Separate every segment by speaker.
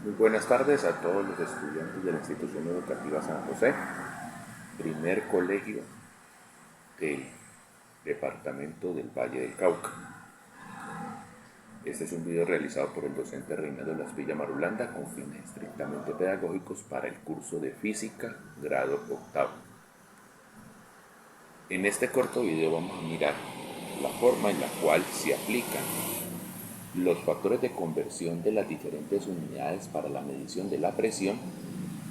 Speaker 1: Muy buenas tardes a todos los estudiantes de la institución educativa San José, primer colegio del departamento del Valle del Cauca. Este es un video realizado por el docente Reinaldo Laspilla Marulanda con fines estrictamente pedagógicos para el curso de Física, grado octavo. En este corto video vamos a mirar la forma en la cual se aplican los factores de conversión de las diferentes unidades para la medición de la presión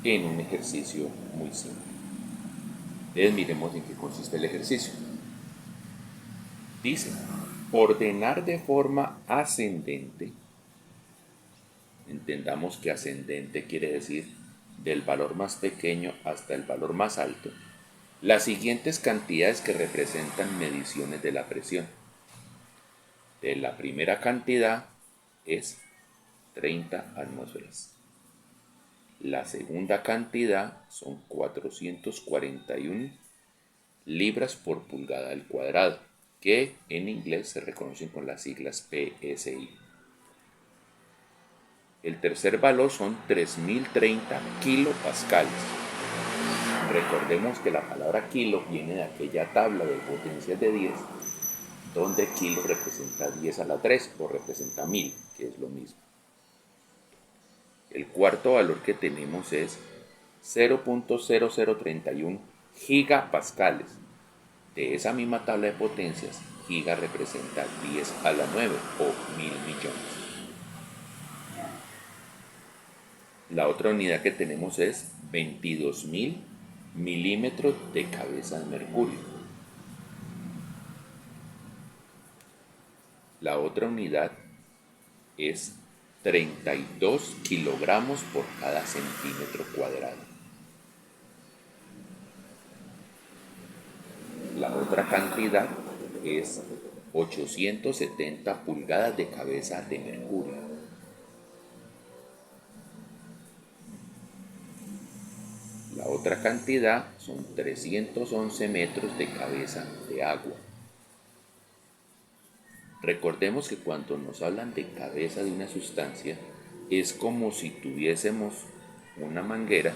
Speaker 1: en un ejercicio muy simple. Entonces miremos en qué consiste el ejercicio. Dice, ordenar de forma ascendente, entendamos que ascendente quiere decir del valor más pequeño hasta el valor más alto, las siguientes cantidades que representan mediciones de la presión. De la primera cantidad es 30 atmósferas. La segunda cantidad son 441 libras por pulgada al cuadrado, que en inglés se reconocen con las siglas PSI. El tercer valor son 3030 kilopascales. Recordemos que la palabra kilo viene de aquella tabla de potencias de 10, donde kilo representa 10 a la 3 o representa 1000, que es lo mismo. El cuarto valor que tenemos es 0.0031 gigapascales. De esa misma tabla de potencias, giga representa 10 a la 9 o 1000 millones. La otra unidad que tenemos es 22.000 milímetros de cabeza de mercurio. La otra unidad es 32 kilogramos por cada centímetro cuadrado. La otra cantidad es 870 pulgadas de cabeza de mercurio. La otra cantidad son 311 metros de cabeza de agua. Recordemos que cuando nos hablan de cabeza de una sustancia, es como si tuviésemos una manguera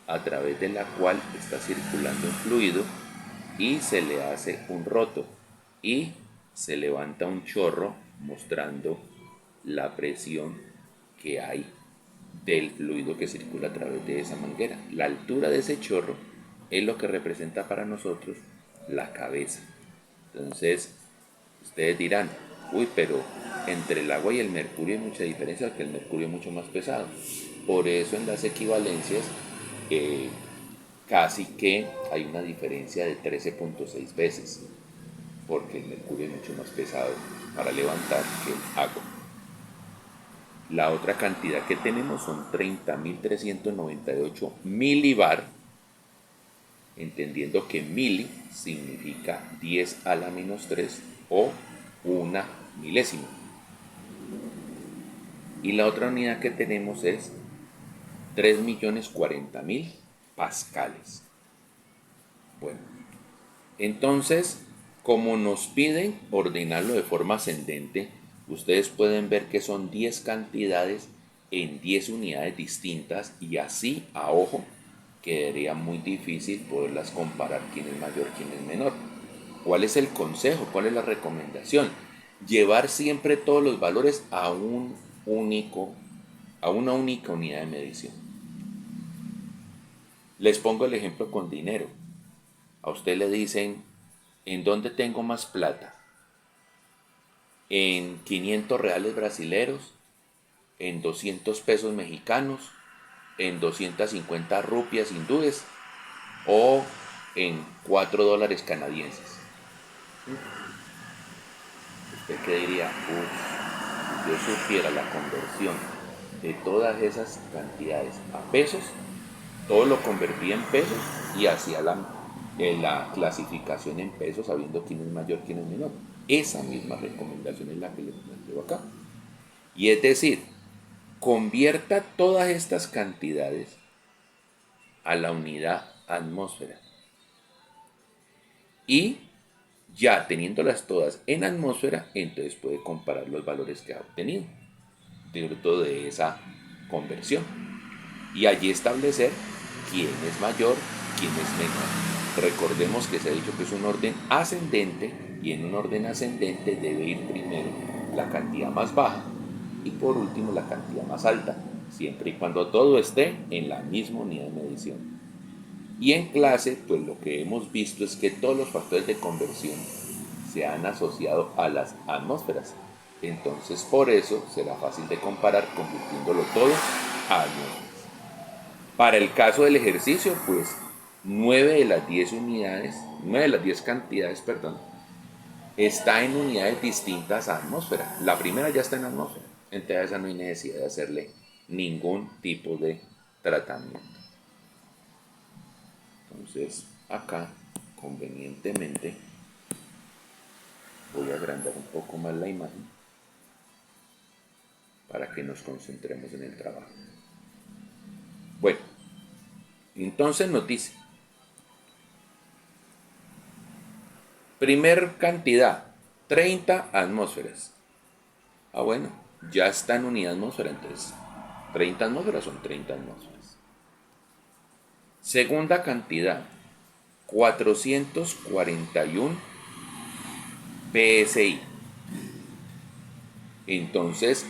Speaker 1: a través de la cual está circulando un fluido y se le hace un roto y se levanta un chorro mostrando la presión que hay del fluido que circula a través de esa manguera. La altura de ese chorro es lo que representa para nosotros la cabeza. Entonces, ustedes dirán, uy, pero entre el agua y el mercurio hay mucha diferencia, porque el mercurio es mucho más pesado. Por eso en las equivalencias casi que hay una diferencia de 13.6 veces, porque el mercurio es mucho más pesado para levantar que el agua. La otra cantidad que tenemos son 30.398 milibar, entendiendo que mili significa 10 a la menos 3 o una milésima. Y la otra unidad que tenemos es 3.040.000 pascales. Bueno, entonces, como nos piden ordenarlo de forma ascendente, ustedes pueden ver que son 10 cantidades en 10 unidades distintas y así a ojo quedaría muy difícil poderlas comparar quién es mayor, quién es menor. ¿Cuál es el consejo? ¿Cuál es la recomendación? Llevar siempre todos los valores a una única unidad de medición. Les pongo el ejemplo con dinero. A usted le dicen, ¿en dónde tengo más plata? ¿En 500 reales brasileros? ¿En 200 pesos mexicanos? ¿En 250 rupias hindúes? ¿O en 4 dólares canadienses? ¿Usted qué diría? Si yo supiera la conversión de todas esas cantidades a pesos, todo lo convertía en pesos y hacía la clasificación en pesos sabiendo quién es mayor, quién es menor. Esa misma recomendación es la que les planteo acá. Y es decir, convierta todas estas cantidades a la unidad atmósfera. Y ya teniéndolas todas en atmósfera, entonces puede comparar los valores que ha obtenido. producto de esa conversión. Y allí establecer quién es mayor, quién es menor. Recordemos que se ha dicho que es un orden ascendente y en un orden ascendente debe ir primero la cantidad más baja y por último la cantidad más alta, siempre y cuando todo esté en la misma unidad de medición. Y en clase, pues lo que hemos visto es que todos los factores de conversión se han asociado a las atmósferas. Entonces, por eso será fácil de comparar convirtiéndolo todo a atmósferas. Para el caso del ejercicio, pues 9 de las 10 unidades, 9 de las 10 cantidades, perdón, está en unidades distintas a atmósfera. La primera ya está en atmósfera, entonces a esa no hay necesidad de hacerle ningún tipo de tratamiento. Entonces, acá, convenientemente, voy a agrandar un poco más la imagen para que nos concentremos en el trabajo. Bueno, entonces nos dice, primer cantidad, 30 atmósferas. Ah, bueno, ya está en unidad atmósfera, entonces 30 atmósferas son 30 atmósferas. Segunda cantidad, 441 PSI. Entonces,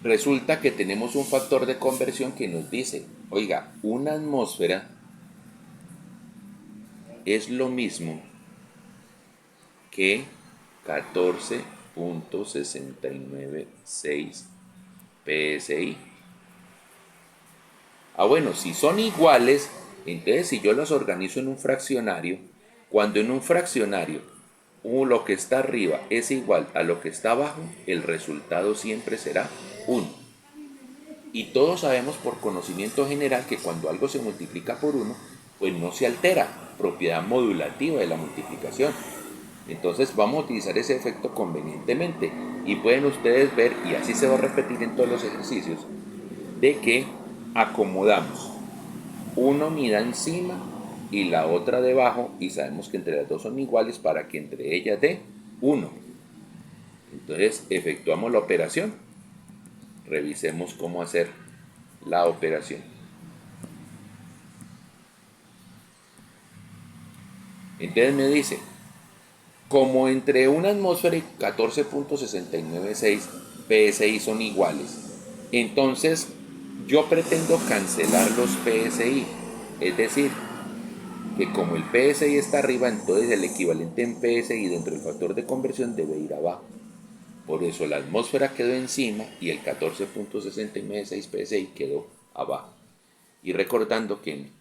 Speaker 1: resulta que tenemos un factor de conversión que nos dice, oiga, una atmósfera es lo mismo que 14.696 PSI. Ah, bueno, si son iguales, entonces si yo los organizo en un fraccionario, cuando en un fraccionario lo que está arriba es igual a lo que está abajo, el resultado siempre será 1. Y todos sabemos por conocimiento general que cuando algo se multiplica por 1, pues no se altera, propiedad modulativa de la multiplicación. Entonces vamos a utilizar ese efecto convenientemente y pueden ustedes ver, y así se va a repetir en todos los ejercicios, de que acomodamos una unidad encima y la otra debajo y sabemos que entre las dos son iguales para que entre ellas dé 1. Entonces efectuamos la operación. Revisemos cómo hacer la operación. Entonces me dice, como entre una atmósfera y 14.696 PSI son iguales, entonces yo pretendo cancelar los PSI. Es decir, que como el PSI está arriba, entonces el equivalente en PSI dentro del factor de conversión debe ir abajo. Por eso la atmósfera quedó encima y el 14.696 PSI quedó abajo. Y recordando que en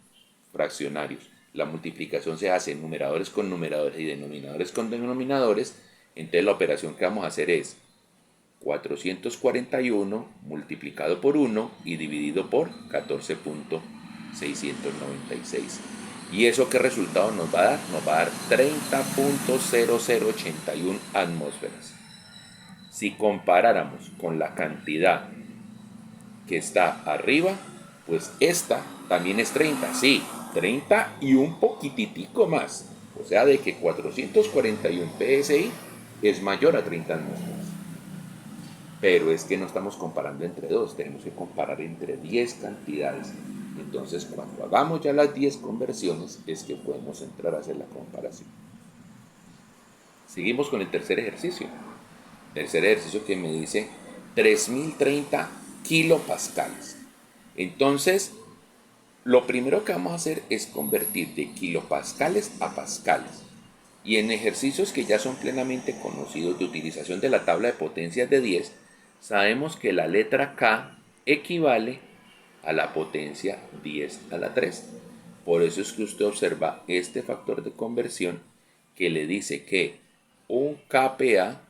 Speaker 1: fraccionarios la multiplicación se hace en numeradores con numeradores y denominadores con denominadores, entonces la operación que vamos a hacer es 441 multiplicado por 1 y dividido por 14.696. ¿Y eso qué resultado nos va a dar? Nos va a dar 30.0081 atmósferas. Si comparáramos con la cantidad que está arriba, pues esta también es 30, sí, 30 y un poquititico más. O sea, de que 441 PSI es mayor a 30 atmósferas. Pero es que no estamos comparando entre dos, tenemos que comparar entre 10 cantidades. Entonces, cuando hagamos ya las 10 conversiones, es que podemos entrar a hacer la comparación. Seguimos con el tercer ejercicio. Tercer ejercicio que me dice 3030 kilopascales. Entonces, lo primero que vamos a hacer es convertir de kilopascales a pascales. Y en ejercicios que ya son plenamente conocidos de utilización de la tabla de potencias de 10, sabemos que la letra K equivale a la potencia 10 a la 3. Por eso es que usted observa este factor de conversión que le dice que un KPA,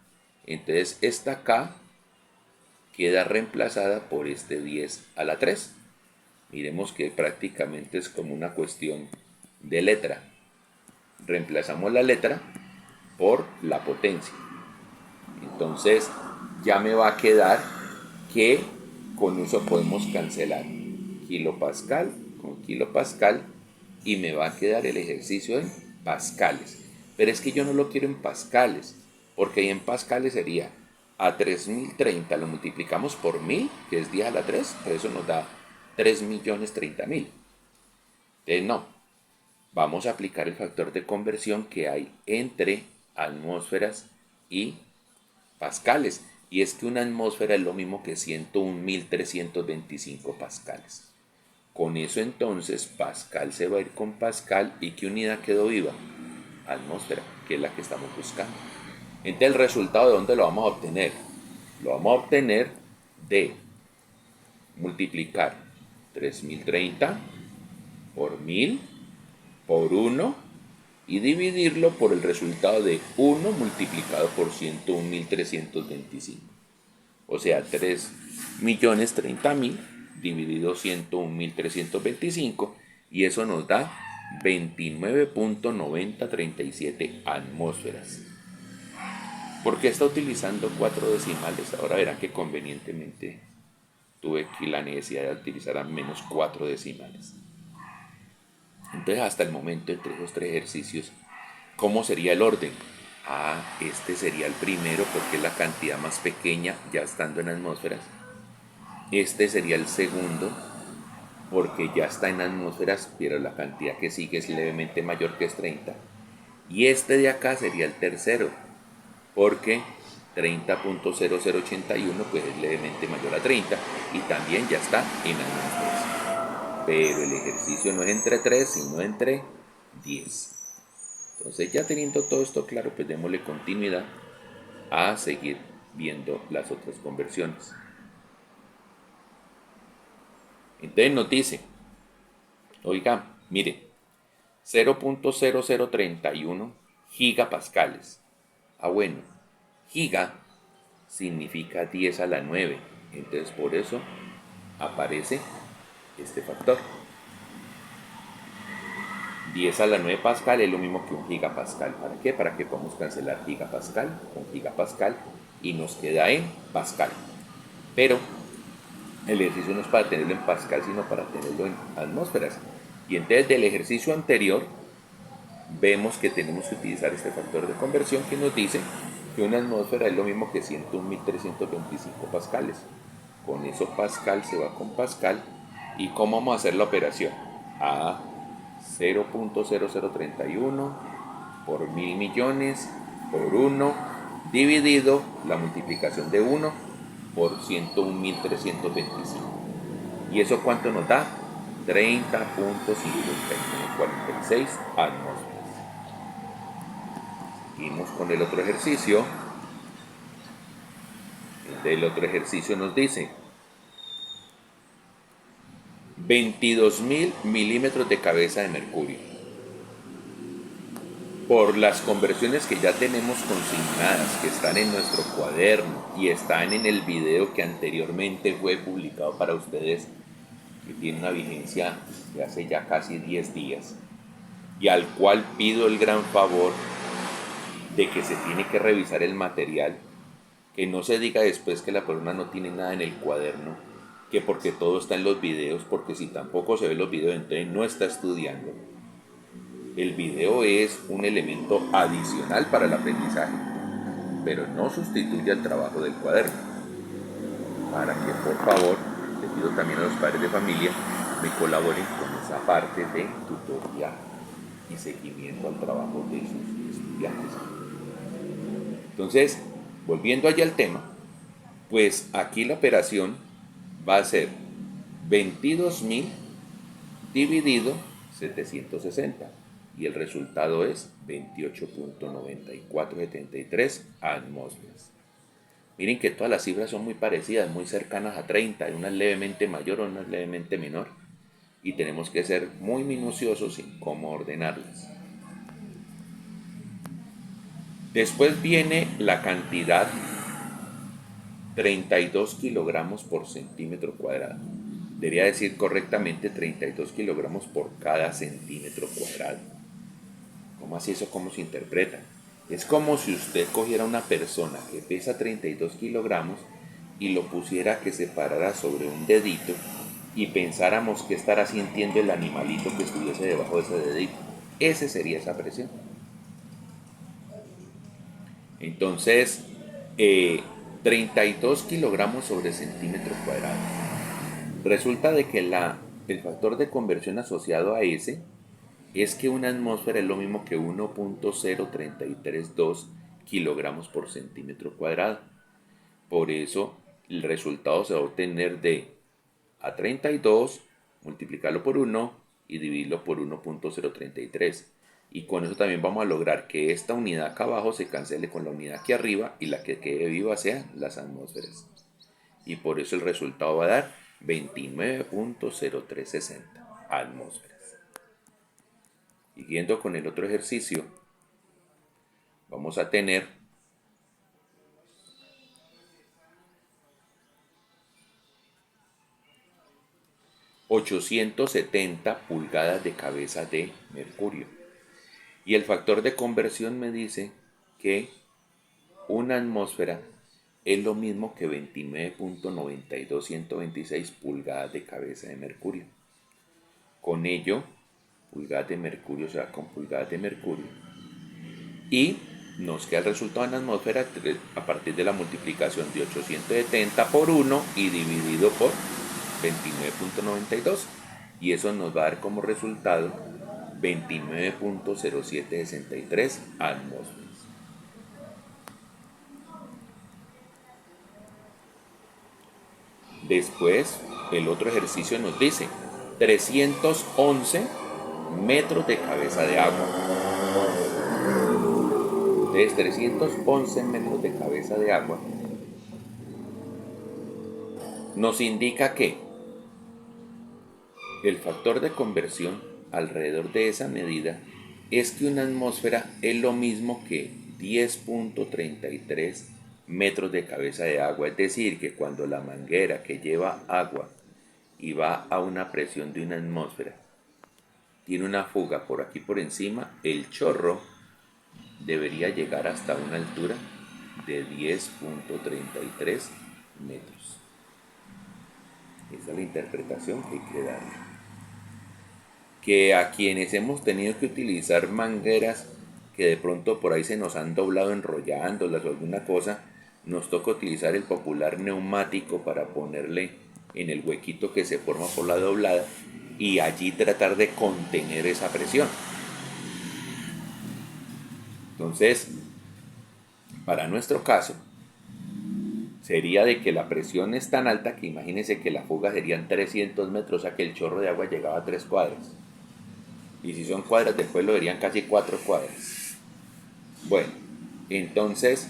Speaker 1: entonces esta K queda reemplazada por este 10 a la 3. Miremos que prácticamente es como una cuestión de letra. Reemplazamos la letra por la potencia. Entonces ya me va a quedar que con eso podemos cancelar kilopascal con kilopascal y me va a quedar el ejercicio en pascales. Pero es que yo no lo quiero en pascales, porque ahí en pascales sería a 3030 lo multiplicamos por 1000, que es 10 a la 3, pues eso nos da 3.030.000. Entonces no, vamos a aplicar el factor de conversión que hay entre atmósferas y pascales. Y es que una atmósfera es lo mismo que 101.325 pascales. Con eso entonces Pascal se va a ir con Pascal. ¿Y qué unidad quedó viva? Atmósfera, que es la que estamos buscando. Entonces el resultado, ¿de dónde lo vamos a obtener? Lo vamos a obtener de multiplicar 3030 por 1000 por 1 y dividirlo por el resultado de 1 multiplicado por 101.325. O sea, 3.030.000 dividido 101.325, y eso nos da 29.9037 atmósferas. ¿Por qué está utilizando 4 decimales? Ahora verán que convenientemente tuve aquí la necesidad de utilizar al menos 4 decimales. Entonces, hasta el momento, entre esos 3 ejercicios, ¿cómo sería el orden? Este sería el primero porque es la cantidad más pequeña ya estando en atmósferas. Este sería el segundo porque ya está en atmósferas, pero la cantidad que sigue es levemente mayor que es 30. Y este de acá sería el tercero, porque 30.0081 pues es levemente mayor a 30 y también ya está en atmósferas. Pero el ejercicio no es entre 3, sino entre 10. Entonces, ya teniendo todo esto claro, pues démosle continuidad a seguir viendo las otras conversiones. Entonces nos dice, oiga, mire, 0.0031 gigapascales. Bueno, giga significa 10 a la 9, entonces por eso aparece este factor. 10 a la 9 pascal es lo mismo que un gigapascal. ¿Para qué? Para que podamos cancelar gigapascal con gigapascal y nos queda en pascal. Pero el ejercicio no es para tenerlo en pascal, sino para tenerlo en atmósferas. Y entonces del ejercicio anterior vemos que tenemos que utilizar este factor de conversión que nos dice que una atmósfera es lo mismo que 101.325 pascales. Con eso pascal se va con pascal. ¿Y cómo vamos a hacer la operación? 0.0031 por 1000 millones por 1 dividido la multiplicación de 1 por 101.325. ¿Y eso cuánto nos da? 30.5146 atmósferas. Seguimos con el otro ejercicio. El otro ejercicio nos dice 22.000 milímetros de cabeza de mercurio. Por las conversiones que ya tenemos consignadas, que están en nuestro cuaderno y están en el video que anteriormente fue publicado para ustedes, que tiene una vigencia de hace ya casi 10 días, y al cual pido el gran favor de que se tiene que revisar el material, que no se diga después que la persona no tiene nada en el cuaderno, que porque todo está en los videos, porque si tampoco se ve los videos, entonces no está estudiando. El video es un elemento adicional para el aprendizaje, pero no sustituye al trabajo del cuaderno. Para que por favor, le pido también a los padres de familia me colaboren con esa parte de tutoría y seguimiento al trabajo de sus estudiantes. Entonces, volviendo allá al tema, pues aquí la operación va a ser 22.000 dividido 760 y el resultado es 28.9473 atmósferas. Miren que todas las cifras son muy parecidas, muy cercanas a 30, unas levemente mayor o unas levemente menor, y tenemos que ser muy minuciosos en cómo ordenarlas. Después viene la cantidad 32 kilogramos por centímetro cuadrado. Debería decir correctamente 32 kilogramos por cada centímetro cuadrado. ¿Cómo así eso? ¿Cómo se interpreta? Es como si usted cogiera una persona que pesa 32 kilogramos y lo pusiera que se parara sobre un dedito y pensáramos que estará sintiendo el animalito que estuviese debajo de ese dedito. Ese sería esa presión. Entonces, 32 kilogramos sobre centímetro cuadrado. Resulta de que el factor de conversión asociado a ese es que una atmósfera es lo mismo que 1.0332 kilogramos por centímetro cuadrado. Por eso el resultado se va a obtener de a 32, multiplicarlo por 1 y dividirlo por 1.033. Y con eso también vamos a lograr que esta unidad acá abajo se cancele con la unidad aquí arriba y la que quede viva sean las atmósferas. Y por eso el resultado va a dar 29.0360 atmósferas. Siguiendo con el otro ejercicio, vamos a tener 870 pulgadas de cabeza de mercurio. Y el factor de conversión me dice que una atmósfera es lo mismo que 29.92126 pulgadas de cabeza de mercurio. Con ello, pulgadas de mercurio se va con pulgadas de mercurio. Y nos queda el resultado en la atmósfera a partir de la multiplicación de 870 por 1 y dividido por 29.92. Y eso nos va a dar como resultado 29.0763 atmósferas. Después, el otro ejercicio nos dice 311 metros de cabeza de agua. Entonces, 311 metros de cabeza de agua nos indica que el factor de conversión alrededor de esa medida es que una atmósfera es lo mismo que 10.33 metros de cabeza de agua. Es decir, que cuando la manguera que lleva agua y va a una presión de una atmósfera tiene una fuga por aquí por encima, el chorro debería llegar hasta una altura de 10.33 metros. Esa es la interpretación que hay que darle. Que a quienes hemos tenido que utilizar mangueras que de pronto por ahí se nos han doblado enrollándolas o alguna cosa, nos toca utilizar el popular neumático para ponerle en el huequito que se forma por la doblada y allí tratar de contener esa presión. Entonces, para nuestro caso, sería de que la presión es tan alta que imagínense que la fuga serían 300 metros, o sea que el chorro de agua llegaba a 3 cuadras. Y si son cuadras, después lo verían casi 4 cuadras. Bueno, entonces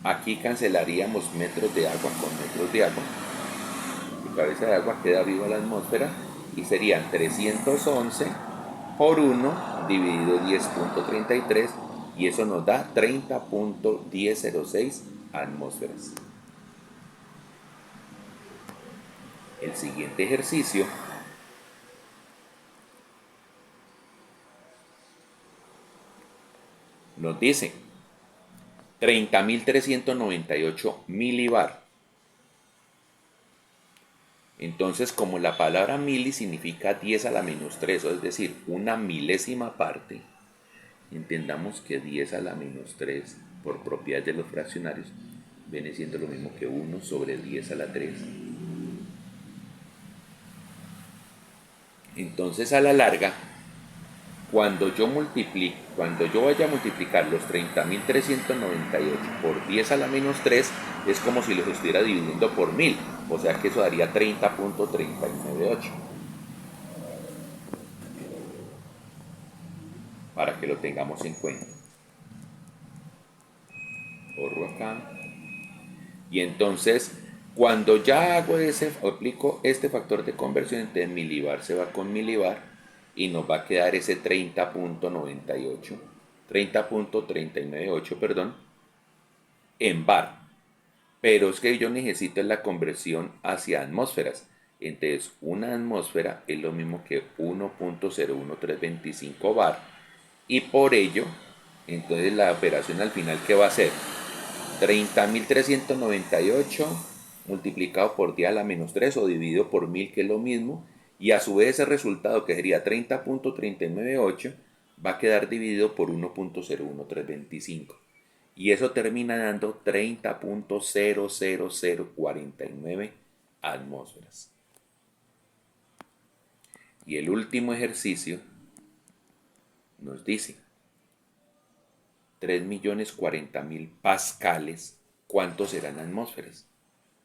Speaker 1: aquí cancelaríamos metros de agua con metros de agua. La cabeza de agua queda viva la atmósfera y serían 311 por 1 dividido 10.33 y eso nos da 30.1006 atmósferas. El siguiente ejercicio nos dice 30.398 milibar. Entonces, como la palabra mili significa 10 a la menos 3, es decir, una milésima parte, entendamos que 10 a la menos 3, por propiedad de los fraccionarios, viene siendo lo mismo que 1 sobre 10 a la 3. Entonces, a la larga, cuando yo vaya a multiplicar los 30.398 por 10 a la menos 3, es como si los estuviera dividiendo por 1000, o sea que eso daría 30.398. Para que lo tengamos en cuenta. Borro acá. Y entonces, cuando ya aplico este factor de conversión, entonces milibar se va con milibar y nos va a quedar ese 30.398, en bar. Pero es que yo necesito la conversión hacia atmósferas. Entonces, una atmósfera es lo mismo que 1.01325 bar. Y por ello, entonces la operación al final, ¿qué va a ser? 30.398 multiplicado por 10 a la menos 3 o dividido por 1000, que es lo mismo. Y a su vez ese resultado, que sería 30.398, va a quedar dividido por 1.01325. Y eso termina dando 30.00049 atmósferas. Y el último ejercicio nos dice 3.040.000 pascales, ¿cuántos serán atmósferas?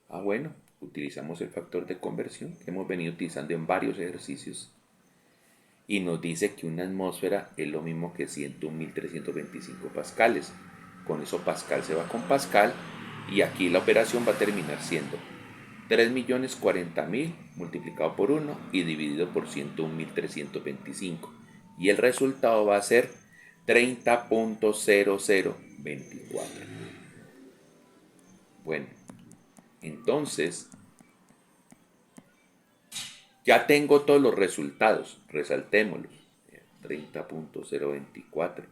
Speaker 1: Bueno, utilizamos el factor de conversión que hemos venido utilizando en varios ejercicios y nos dice que una atmósfera es lo mismo que 101.325 pascales. Con eso Pascal se va con Pascal y aquí la operación va a terminar siendo 3.040.000 multiplicado por 1 y dividido por 101.325 y el resultado va a ser 30.0024. Bueno, entonces ya tengo todos los resultados, resaltémoslos. 30.024,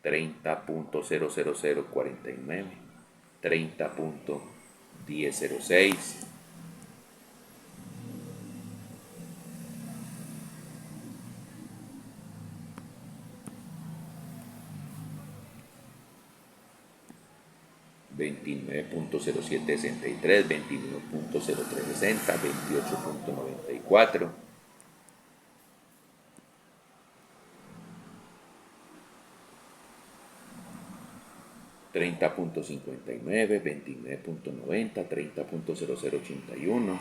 Speaker 1: 30.00049, 30.1006, 29.0763, 29.0360, 28.94, 30.59, 29.90, 30.0081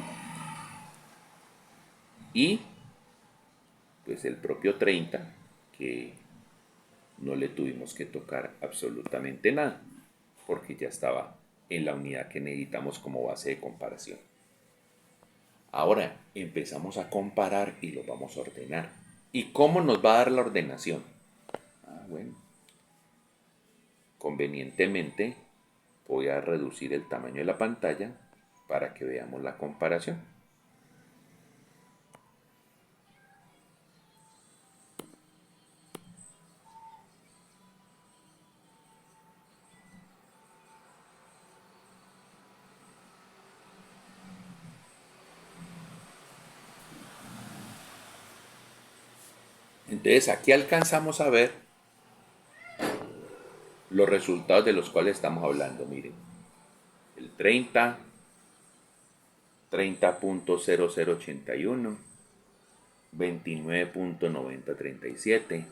Speaker 1: y pues el propio 30 que no le tuvimos que tocar absolutamente nada porque ya estaba en la unidad que necesitamos como base de comparación. Ahora empezamos a comparar y lo vamos a ordenar. ¿Y cómo nos va a dar la ordenación? Bueno, convenientemente voy a reducir el tamaño de la pantalla para que veamos la comparación. Entonces aquí alcanzamos a ver los resultados de los cuales estamos hablando. Miren, el 30, 30.0081, 29.9037,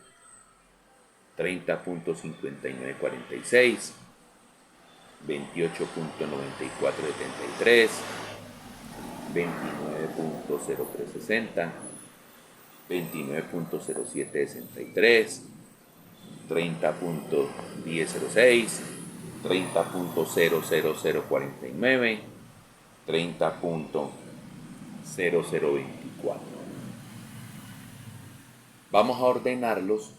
Speaker 1: 30.5946, 28.9473, 29.0360, 29.0763, 30.1006, 30.00049, 30.0024. Vamos a ordenarlos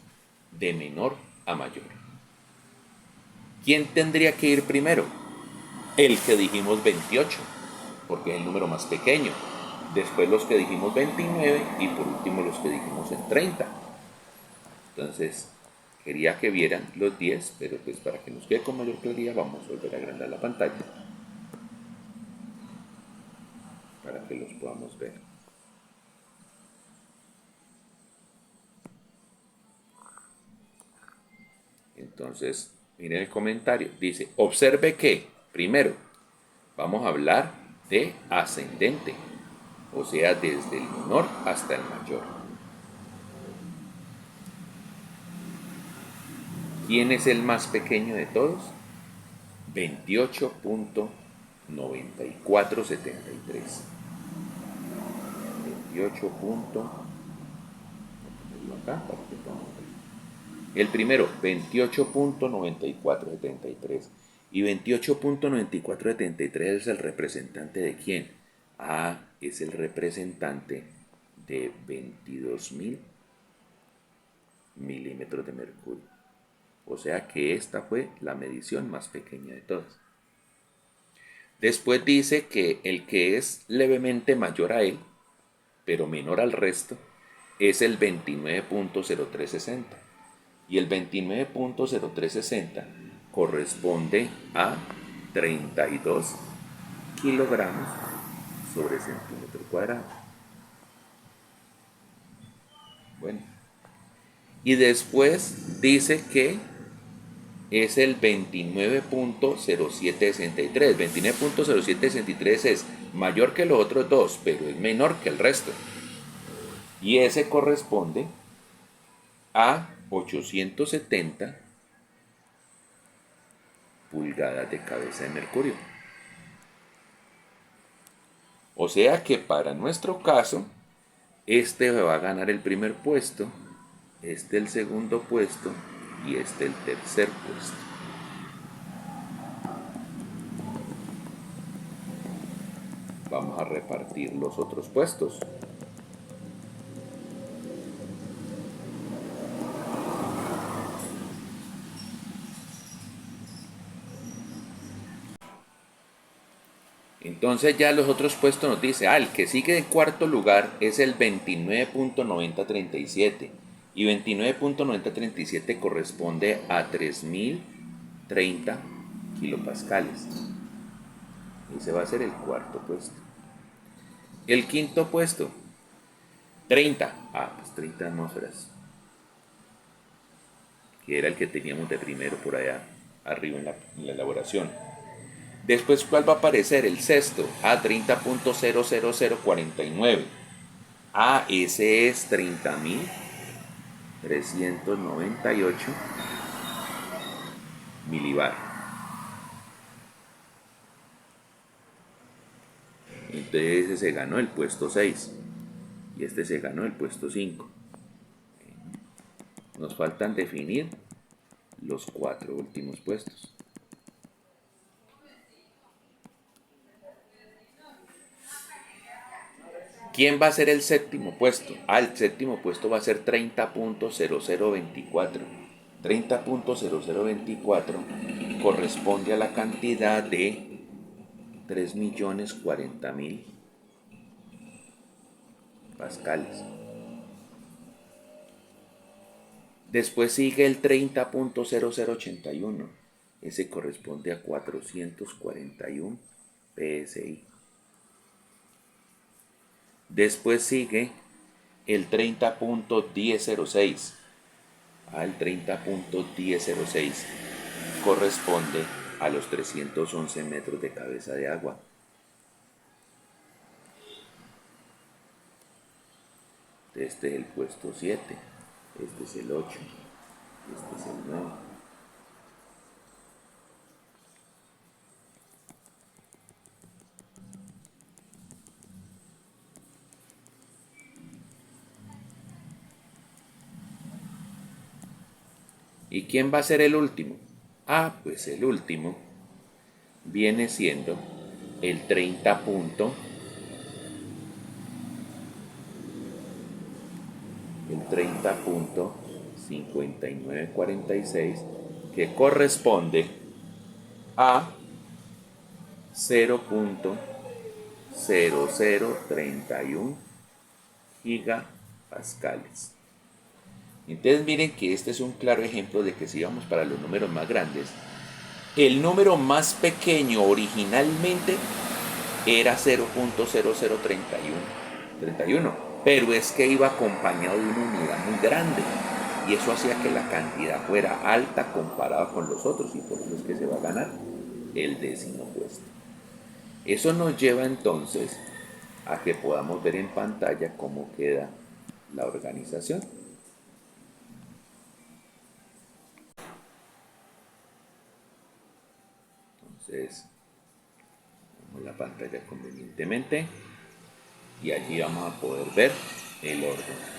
Speaker 1: de menor a mayor. ¿Quién tendría que ir primero? El que dijimos 28, porque es el número más pequeño. Después los que dijimos 29 y por último los que dijimos en 30. Entonces, quería que vieran los 10, pero pues para que nos quede con mayor claridad vamos a volver a agrandar la pantalla para que los podamos ver. Entonces, miren el comentario. Dice, observe que, primero, vamos a hablar de ascendente, o sea, desde el menor hasta el mayor. ¿Quién es el más pequeño de todos? 28.9473. 28. El primero, 28.9473. Y 28.9473 es el representante de quién? Es el representante de 22.000 milímetros de mercurio. O sea que esta fue la medición más pequeña de todas. Después dice que el que es levemente mayor a él, pero menor al resto, es el 29.0360. Y el 29.0360 corresponde a 32 kilogramos sobre centímetro cuadrado. Bueno, y después dice que es el 29.0763. 29.0763 es mayor que los otros dos, pero es menor que el resto. Y ese corresponde a 870 pulgadas de cabeza de mercurio. O sea que para nuestro caso, este va a ganar el primer puesto, este el segundo puesto y este el tercer puesto. Vamos a repartir los otros puestos. Entonces ya los otros puestos nos dice, el que sigue en cuarto lugar es el 29.9037 y 29.9037 corresponde a 3030 kilopascales. Ese va a ser el cuarto puesto. El quinto puesto, 30. Pues 30 atmósferas. Que era el que teníamos de primero por allá arriba en la elaboración. Después, ¿cuál va a aparecer? El sexto, 30.00049. Ese es 30.398 milibar. Entonces ese se ganó el puesto 6 y este se ganó el puesto 5. Nos faltan definir los 4 últimos puestos. ¿Quién va a ser el séptimo puesto? El séptimo puesto va a ser 30.0024. 30.0024 corresponde a la cantidad de 3.040.000 pascales. Después sigue el 30.0081. Ese corresponde a 441 PSI. Después sigue el 30.1006. El 30.1006 corresponde a los 311 metros de cabeza de agua. Este es el puesto 7, este es el 8, este es el 9. ¿Y quién va a ser el último? Pues el último viene siendo el 30.5946, que corresponde a 0.0031 gigapascales. Entonces miren que este es un claro ejemplo de que si vamos para los números más grandes, el número más pequeño originalmente era 0.0031, pero es que iba acompañado de una unidad muy grande y eso hacía que la cantidad fuera alta comparada con los otros y por eso es que se va a ganar el 10º puesto. Eso nos lleva entonces a que podamos ver en pantalla cómo queda la organización. Entonces, vamos a la pantalla convenientemente y allí vamos a poder ver el orden.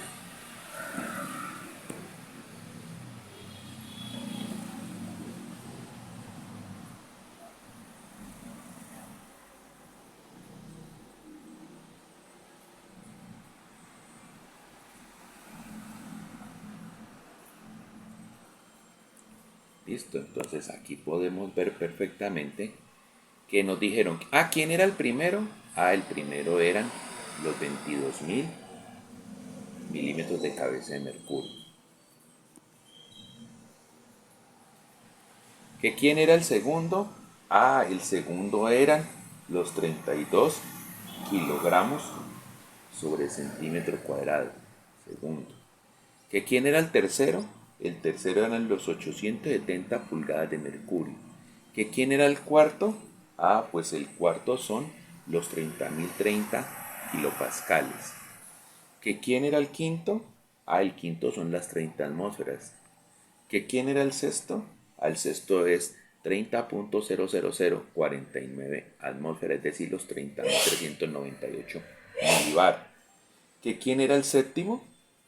Speaker 1: Listo, entonces aquí podemos ver perfectamente que nos dijeron, ¿quién era el primero? El primero eran los 22.000 milímetros de cabeza de mercurio. ¿Que quién era el segundo? El segundo eran los 32 kilogramos sobre centímetro cuadrado. Segundo. ¿Que quién era el tercero? el tercero eran los 870 pulgadas de mercurio. ¿Que quién era el cuarto? Ah, pues el cuarto son los 30.030 kilopascales. ¿Que quién era el quinto? Ah, el quinto son las 30 atmósferas. ¿Que quién era el sexto? Al sexto es 30.00049 atmósferas, es decir, los 30.398 milibar. ¿Que quién era el séptimo?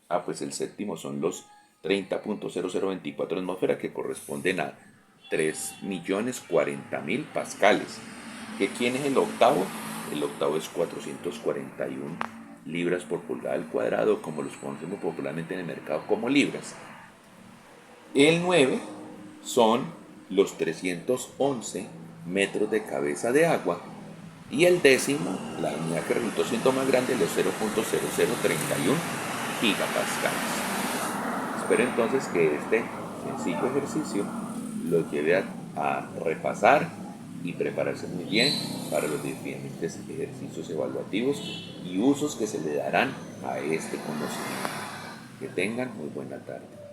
Speaker 1: Ah, pues el séptimo son los 30.0024 atmósferas, que corresponden a 3.040.000 pascales. ¿Que quién es el octavo? El octavo es 441 libras por pulgada al cuadrado, como los conocemos popularmente en el mercado como libras. El 9 son los 311 metros de cabeza de agua. Y el décimo, la unidad que resultó siendo más grande, los 0.0031 gigapascales. Espero entonces que este sencillo ejercicio lo lleve a repasar y prepararse muy bien para los diferentes ejercicios evaluativos y usos que se le darán a este conocimiento. Que tengan muy buena tarde.